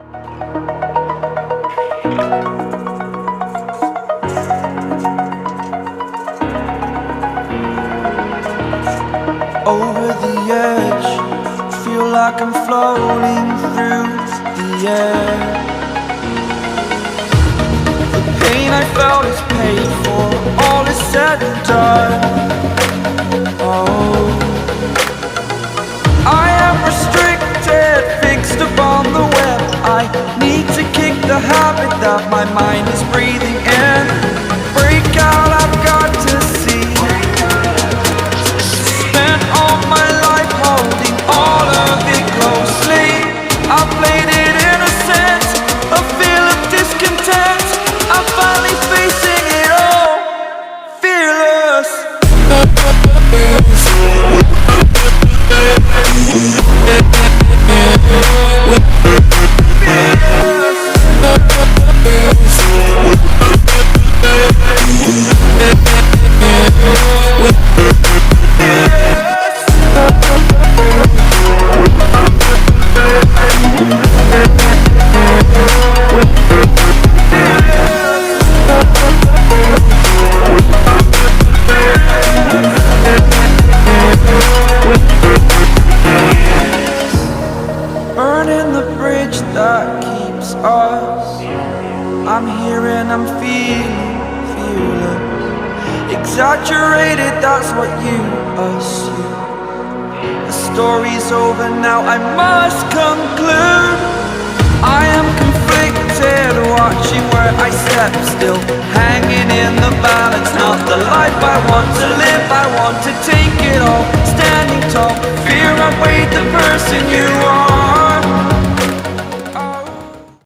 Over the edge, feel like I'm floating through the air. The pain I felt is paid for, all is said and done. Oh, I am restricted, fixed upon the web. I need to kick the habit that my mind is breathing in. Break out, I've got to see. Spent all my life holding all of it closely. I played it innocent, a feel of discontent. I'm finally facing it all, fearless. Burning the bridge that keeps us. I'm here and I'm feeling fearless. Exaggerated, that's what you assume. The story's over now, I must conclude. I am conflicted, watching where I step still, hanging in the balance. Not the life I want to live, I want to take it all. Standing tall, fear I weighed the person you